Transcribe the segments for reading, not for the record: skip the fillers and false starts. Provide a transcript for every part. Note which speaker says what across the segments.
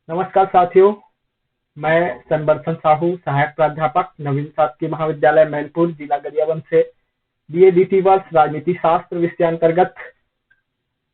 Speaker 1: नमस्कार साथियों, मैं संबरसन साहू, सहायक प्राध्यापक नवीन शासकीय महाविद्यालय मैनपुर, जिला गरियाबंद से बीए डीटी वर्ष राजनीति शास्त्र विषय अंतर्गत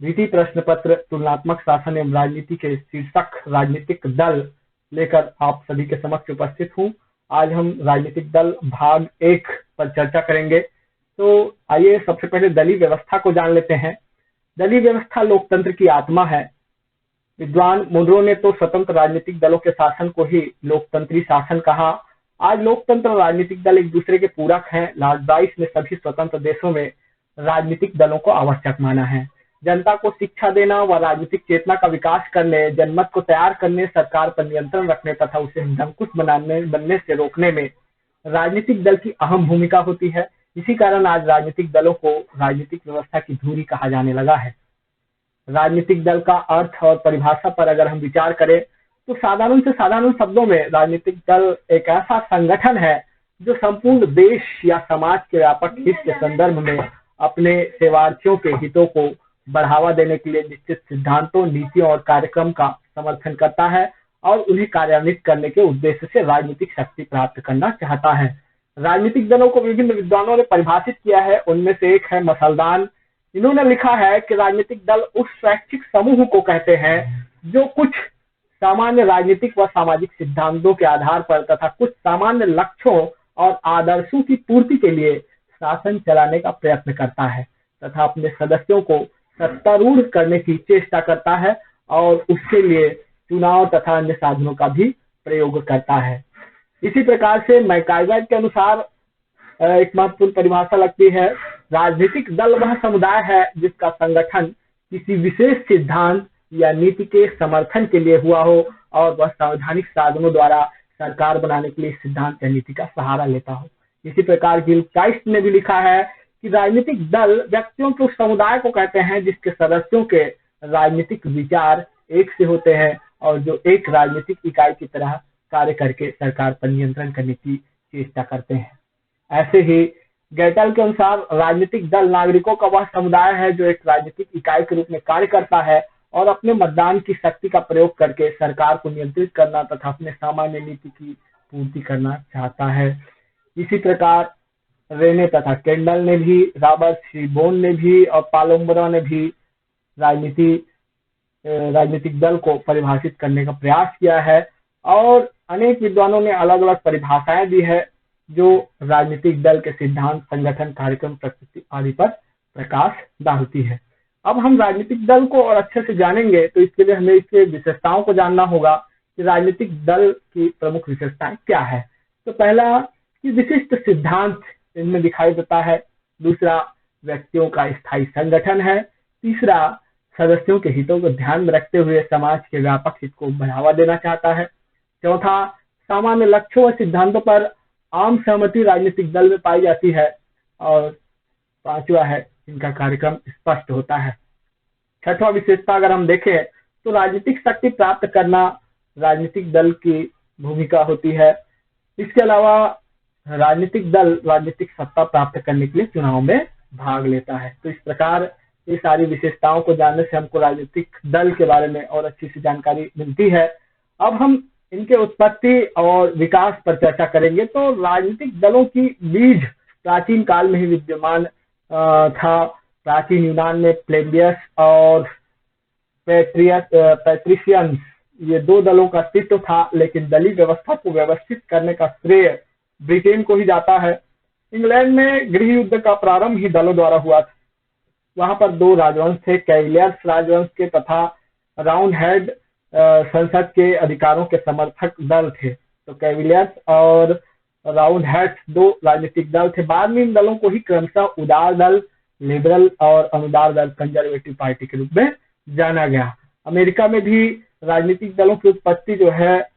Speaker 1: रीति प्रश्न पत्र तुलनात्मक शासन एवं राजनीति के शीर्षक राजनीतिक दल लेकर आप सभी के समक्ष उपस्थित हूँ। आज हम राजनीतिक दल भाग 1 पर चर्चा करेंगे। तो आइए सबसे पहले दलीय व्यवस्था को जान लेते हैं। दलीय व्यवस्था लोकतंत्र की आत्मा है। विद्वान मुनरो ने तो स्वतंत्र राजनीतिक दलों के शासन को ही लोकतंत्री शासन कहा। आज लोकतंत्र राजनीतिक दल एक दूसरे के पूरक हैं। लॉर्ड ब्राइस ने सभी स्वतंत्र देशों में राजनीतिक दलों को आवश्यक माना है। जनता को शिक्षा देना व राजनीतिक चेतना का विकास करने, जनमत को तैयार करने, सरकार पर नियंत्रण रखने तथा उसे निरंकुश बनने से रोकने में राजनीतिक दल की अहम भूमिका होती है। इसी कारण आज राजनीतिक दलों को राजनीतिक व्यवस्था की धुरी कहा जाने लगा है। राजनीतिक दल का अर्थ और परिभाषा पर अगर हम विचार करें तो साधारण से साधारण शब्दों में राजनीतिक दल एक ऐसा संगठन है जो संपूर्ण देश या समाज के व्यापक हित के संदर्भ में अपने सेवार्थियों के हितों को बढ़ावा देने के लिए निश्चित सिद्धांतों, नीतियों और कार्यक्रम का समर्थन करता है और उन्हें कार्यान्वित करने के उद्देश्य से राजनीतिक शक्ति प्राप्त करना चाहता है। राजनीतिक दलों को विभिन्न विद्वानों ने परिभाषित किया है। उनमें से एक है मसलदान। इन्होंने लिखा है कि राजनीतिक दल उस स्वैच्छिक समूह को कहते हैं जो कुछ सामान्य राजनीतिक व सामाजिक सिद्धांतों के आधार पर तथा कुछ सामान्य लक्ष्यों और आदर्शों की पूर्ति के लिए शासन चलाने का प्रयत्न करता है तथा अपने सदस्यों को सत्तारूढ़ करने की चेष्टा करता है और उसके लिए चुनाव तथा अन्य साधनों का भी प्रयोग करता है। इसी प्रकार से मैकाइवर के अनुसार एक महत्वपूर्ण परिभाषा लगती है, राजनीतिक दल वह समुदाय है जिसका संगठन किसी विशेष सिद्धांत या नीति के समर्थन के लिए हुआ हो और वह संवैधानिक साधनों द्वारा सरकार बनाने के लिए सिद्धांत या नीति का सहारा लेता हो। इसी प्रकार गिलक्राइस्ट ने भी लिखा है कि राजनीतिक दल व्यक्तियों के उस समुदाय को कहते हैं जिसके सदस्यों के राजनीतिक विचार एक से होते हैं और जो एक राजनीतिक इकाई की तरह कार्य करके सरकार पर नियंत्रण करने की चेष्टा करते हैं। ऐसे ही गैटल के अनुसार राजनीतिक दल नागरिकों का वह समुदाय है जो एक राजनीतिक इकाई के रूप में कार्य करता है और अपने मतदान की शक्ति का प्रयोग करके सरकार को नियंत्रित करना तथा अपने सामान्य नीति की पूर्ति करना चाहता है। इसी प्रकार रेने तथा केंडल ने भी, रॉबर्ट श्रीबोन ने भी और पालोम्बरा ने भी राजनीतिक दल को परिभाषित करने का प्रयास किया है और अनेक विद्वानों ने अलग अलग परिभाषाएं दी है जो राजनीतिक दल के सिद्धांत, संगठन, कार्यक्रम, प्रकृति आदि पर प्रकाश डालती है। अब हम राजनीतिक दल को और अच्छे से जानेंगे तो इसके लिए हमें इसके विशेषताओं को जानना होगा कि राजनीतिक दल की प्रमुख विशेषताएं क्या है। तो पहला कि विशिष्ट सिद्धांत इनमें दिखाई देता है। दूसरा, व्यक्तियों का स्थायी संगठन है। तीसरा, सदस्यों के हितों को ध्यान में रखते हुए समाज के व्यापक हित को बढ़ावा देना चाहता है। चौथा, सामान्य लक्ष्यों और सिद्धांतों पर आम सहमति राजनीतिक दल में पाई जाती है। और पांचवा है, इनका कार्यक्रम स्पष्ट होता है। छठवां विशेषता अगर हम देखें तो राजनीतिक शक्ति प्राप्त करना राजनीतिक दल की भूमिका होती है। इसके अलावा राजनीतिक दल राजनीतिक सत्ता प्राप्त करने के लिए चुनाव में भाग लेता है। तो इस प्रकार ये सारी विशेषताओं को जानने से हमको राजनीतिक दल के बारे में और अच्छी सी जानकारी मिलती है। अब हम इनके उत्पत्ति और विकास पर चर्चा करेंगे। तो राजनीतिक दलों की बीज प्राचीन काल में ही विद्यमान था। प्राचीन यूनान में प्लेबियस और पैट्रिशियंस ये दो दलों का अस्तित्व था, लेकिन दलीय व्यवस्था को व्यवस्थित करने का श्रेय ब्रिटेन को ही जाता है। इंग्लैंड में गृह युद्ध का प्रारंभ ही दलों द्वारा हुआ था। वहां पर दो राजवंश थे, कैविलियर्स राजवंश के तथा राउंड हेड संसद के अधिकारों के समर्थक दल थे। तो कैविलियर्स और राउंड हेड दो राजनीतिक दल थे। बाद में इन दलों को ही क्रमशः उदार दल, लिबरल और अनुदार दल, कंजर्वेटिव पार्टी के रूप में जाना गया। अमेरिका में भी राजनीतिक दलों की उत्पत्ति जो है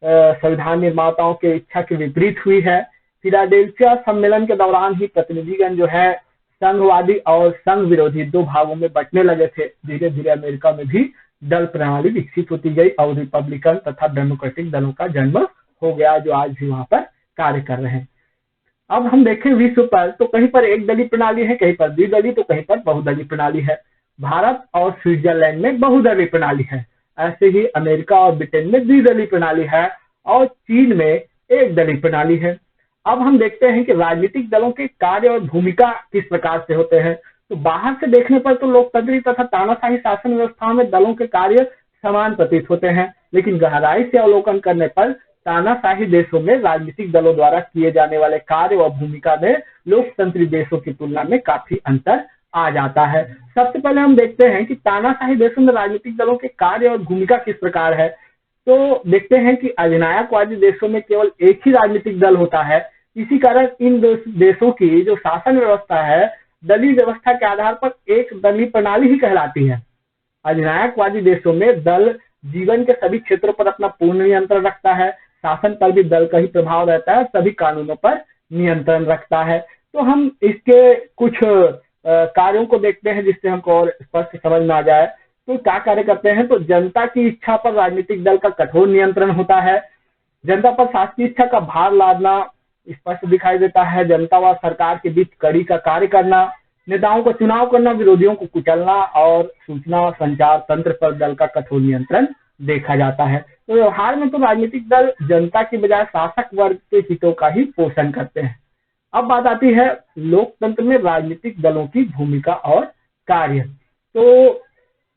Speaker 1: संविधान निर्माताओं के इच्छा के विपरीत हुई है। फिलाडेल्फिया सम्मेलन के दौरान ही प्रतिनिधिगण जो है संघवादी और संघ विरोधी दो भागों में बंटने लगे थे। धीरे धीरे अमेरिका में भी दल प्रणाली विकसित होती गई और रिपब्लिकन तथा डेमोक्रेटिक दलों का जन्म हो गया जो आज भी वहां पर कार्य कर रहे हैं। अब हम देखें विश्व पर तो कहीं पर एक दलीय प्रणाली है, कहीं पर द्विदलीय, तो कहीं पर बहुदलीय प्रणाली है। भारत और स्विट्जरलैंड में बहुदलीय प्रणाली है। ऐसे ही अमेरिका और ब्रिटेन में द्विदलीय प्रणाली है और चीन में एक दलीय प्रणाली है। अब हम देखते हैं कि राजनीतिक दलों के कार्य और भूमिका किस प्रकार से होते हैं। तो बाहर से देखने पर तो लोकतांत्रिक तथा तानाशाही शासन व्यवस्थाओं में दलों के कार्य समान प्रतीत होते हैं, लेकिन गहराई से अवलोकन करने पर तानाशाही देशों में राजनीतिक दलों द्वारा किए जाने वाले कार्य व भूमिका में लोकतंत्री देशों की तुलना में काफी अंतर आ जाता है। सबसे पहले हम देखते हैं कि तानाशाही देशों में राजनीतिक दलों के कार्य और भूमिका किस प्रकार है। तो देखते हैं कि अधिनायकवादी देशों में केवल एक ही राजनीतिक दल होता है। इसी कारण इन देशों की जो शासन व्यवस्था है दलीय व्यवस्था के आधार पर एक दलीय प्रणाली ही कहलाती है। अधिनायकवादी देशों में दल जीवन के सभी क्षेत्रों पर अपना पूर्ण नियंत्रण रखता है, शासन पर भी दल का ही प्रभाव रहता है, सभी कानूनों पर नियंत्रण रखता है। तो हम इसके कुछ कार्यों को देखते हैं जिससे हमको और स्पष्ट समझ में आ जाए। तो क्या कार्य करते हैं, तो जनता की इच्छा पर राजनीतिक दल का कठोर नियंत्रण होता है। जनता पर शासकीय इच्छा का भार लादना स्पष्ट दिखाई देता है। जनता व सरकार के बीच कड़ी का कार्य करना, नेताओं का चुनाव करना, विरोधियों को कुचलना और सूचना संचार तंत्र पर दल का कठोर नियंत्रण देखा जाता है। तो व्यवहार में तो राजनीतिक दल जनता की बजाय शासक वर्ग के हितों का ही पोषण करते हैं। अब बात आती है लोकतंत्र में राजनीतिक दलों की भूमिका और कार्य। तो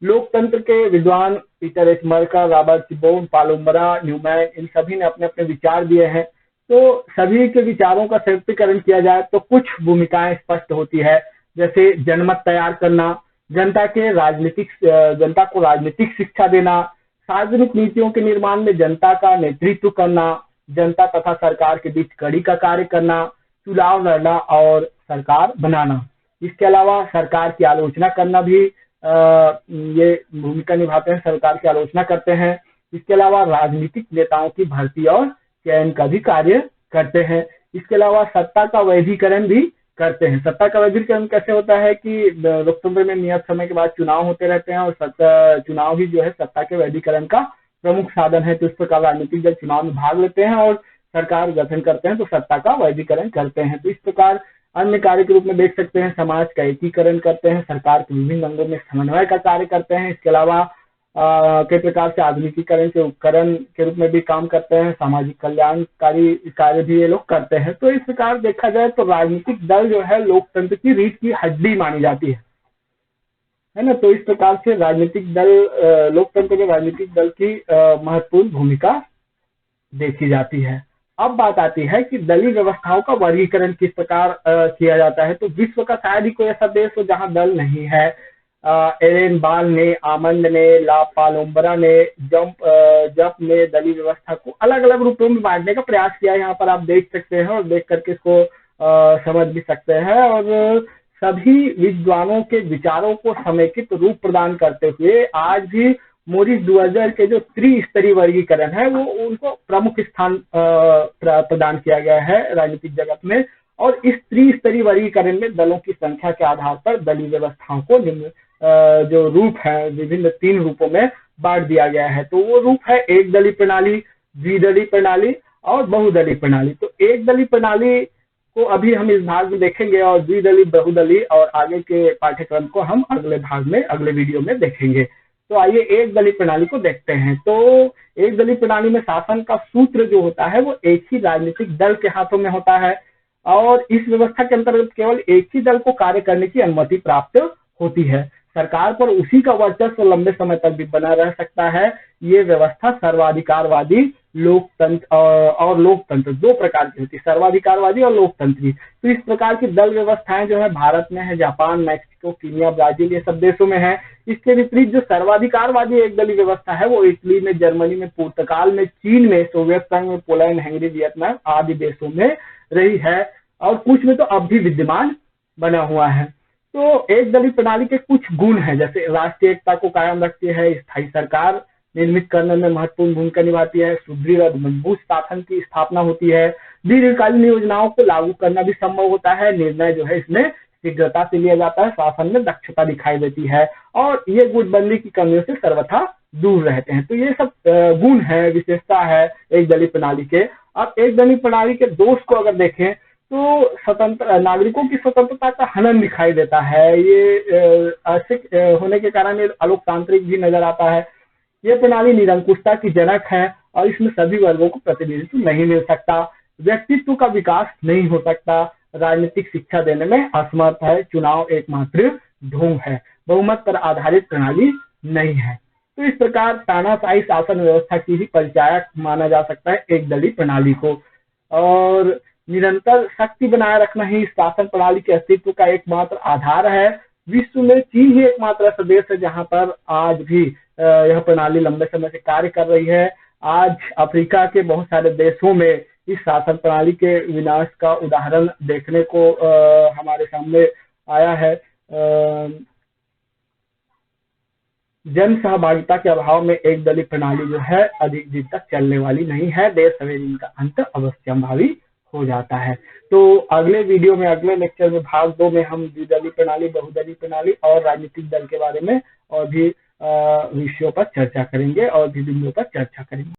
Speaker 1: लोकतंत्र के विद्वान पीटर एच मरकर, रॉबर्ट बोन, पालोम्बरा, न्यूमैन, इन सभी ने अपने अपने विचार दिए हैं। तो सभी के विचारों का संयुक्तिकरण किया जाए तो कुछ भूमिकाएं स्पष्ट होती है, जैसे जनमत तैयार करना, जनता को राजनीतिक शिक्षा देना, सार्वजनिक नीतियों के निर्माण में जनता का नेतृत्व करना, जनता तथा सरकार के बीच कड़ी का कार्य करना, चुनाव लड़ना और सरकार बनाना। इसके अलावा सरकार की आलोचना करना भी ये भूमिका निभाते हैं, सरकार की आलोचना करते हैं। इसके अलावा राजनीतिक नेताओं की भर्ती और चयन का भी कार्य करते हैं। इसके अलावा सत्ता का वैधीकरण भी करते हैं। सत्ता का वैधीकरण कैसे होता है कि लोकतंत्र में नियत समय के बाद चुनाव होते रहते हैं और चुनाव ही जो है सत्ता के वैधीकरण का प्रमुख साधन है। तो इस प्रकार राजनीतिक दल चुनाव में भाग लेते हैं और सरकार गठन करते हैं, तो सत्ता का वैधीकरण करते हैं। तो इस प्रकार अन्य कार्य के रूप में देख सकते हैं, समाज का एकीकरण करते हैं, सरकार के विभिन्न अंगों में समन्वय का कार्य करते हैं। इसके अलावा कई प्रकार से आधुनिकीकरण के उपकरण के रूप में भी काम करते हैं, सामाजिक कल्याणकारी कार्य भी ये लोग करते हैं। तो इस प्रकार देखा जाए तो राजनीतिक दल जो है लोकतंत्र की रीढ़ की हड्डी मानी जाती है ना। तो इस प्रकार से राजनीतिक दल लोकतंत्र में राजनीतिक दल की महत्वपूर्ण भूमिका देखी जाती है। अब बात आती है कि दलीय व्यवस्थाओं का वर्गीकरण किस प्रकार किया जाता है। तो विश्व का शायद ही कोई ऐसा देश हो जहां दल नहीं है। एरेन बाल ने, आमंड ने, ला पालोम्बरा ने, जंप ने दलीय व्यवस्था को अलग अलग रूपों में बांटने का प्रयास किया। यहाँ पर आप देख सकते हैं और देख करके इसको समझ भी सकते हैं। और सभी विद्वानों के विचारों को समेकित रूप प्रदान करते हुए आज भी मोरिस डुअर्जर के जो त्रिस्तरीय वर्गीकरण है वो उनको प्रमुख स्थान प्रदान किया गया है राजनीतिक जगत में। और इस त्रिस्तरीय वर्गीकरण में दलों की संख्या के आधार पर दलीय व्यवस्थाओं को जो रूप है विभिन्न 3 रूपों में बांट दिया गया है। तो वो रूप है एक दलीय प्रणाली, द्विदलीय प्रणाली और बहुदलीय प्रणाली। तो एक दलीय प्रणाली को अभी हम इस भाग में देखेंगे और द्विदलीय, बहुदलीय और आगे के पाठ्यक्रम को हम अगले भाग में, अगले वीडियो में देखेंगे। तो आइए एक दलीय प्रणाली को देखते हैं। तो एक दलीय प्रणाली में शासन का सूत्र जो होता है वो एक ही राजनीतिक दल के हाथों में होता है और इस व्यवस्था के अंतर्गत केवल एक ही दल को कार्य करने की अनुमति प्राप्त होती है। सरकार पर उसी का वर्चस्व लंबे समय तक भी बना रह सकता है। ये व्यवस्था सर्वाधिकारवादी लोकतंत्र और लोकतंत्र 2 प्रकार की होती है, सर्वाधिकारवादी और लोकतंत्री। तो इस प्रकार की दल व्यवस्थाएं जो है भारत में है, जापान, मैक्सिको, कीनिया, ब्राजील ये सब देशों में है। इसके विपरीत जो सर्वाधिकारवादी एक दलीय व्यवस्था है वो इटली में, जर्मनी में, पुर्तगाल में, चीन में, सोवियत संघ में, पोलैंड, हंगरी, वियतनाम आदि देशों में रही है और कुछ में तो अब भी विद्यमान बना हुआ है। तो एक दलीय प्रणाली के कुछ गुण हैं, जैसे राष्ट्रीय एकता को कायम रखती है, स्थायी सरकार निर्मित करने में महत्वपूर्ण भूमिका निभाती है, सुदृढ़ और मजबूत शासन की स्थापना होती है, दीर्घकालीन योजनाओं को लागू करना भी संभव होता है, निर्णय जो है इसमें शीघ्रता से लिया जाता है, शासन में दक्षता दिखाई देती है और ये गुटबंदी की कमियों से सर्वथा दूर रहते हैं। तो ये सब गुण है, विशेषता है एक दलीय प्रणाली के। अब एक दलीय प्रणाली के दोष को अगर देखें तो स्वतंत्र नागरिकों की स्वतंत्रता का हनन दिखाई देता है। ये ऐसे होने के कारण ये अलोकतांत्रिक भी नजर आता है। ये प्रणाली निरंकुशता की जनक है और इसमें सभी वर्गों को प्रतिनिधित्व नहीं मिल सकता, व्यक्तित्व का विकास नहीं हो सकता, राजनीतिक शिक्षा देने में असमर्थ है, चुनाव एकमात्र ढोंग है, बहुमत पर आधारित प्रणाली नहीं है। तो इस प्रकार तानाशाही शासन व्यवस्था की ही परिचायक माना जा सकता है एक दलीय प्रणाली को। और निरंतर शक्ति बनाए रखना ही इस शासन प्रणाली के अस्तित्व का एकमात्र आधार है। विश्व में चीन ही एकमात्र ऐसा देश है जहां पर आज भी यह प्रणाली लंबे समय से कार्य कर रही है। आज अफ्रीका के बहुत सारे देशों में इस शासन प्रणाली के विनाश का उदाहरण देखने को हमारे सामने आया है। जन सहभागिता के अभाव में एक दलीय प्रणाली जो है अधिक दिन तक चलने वाली नहीं है, देर सवेर इनका अंत अवश्यंभावी हो जाता है। तो अगले वीडियो में, अगले लेक्चर में, भाग 2 में हम द्विदलीय प्रणाली, बहुदलीय प्रणाली और राजनीतिक दल के बारे में और भी विषयों पर चर्चा करेंगे और भी बिंदुओं पर चर्चा करेंगे।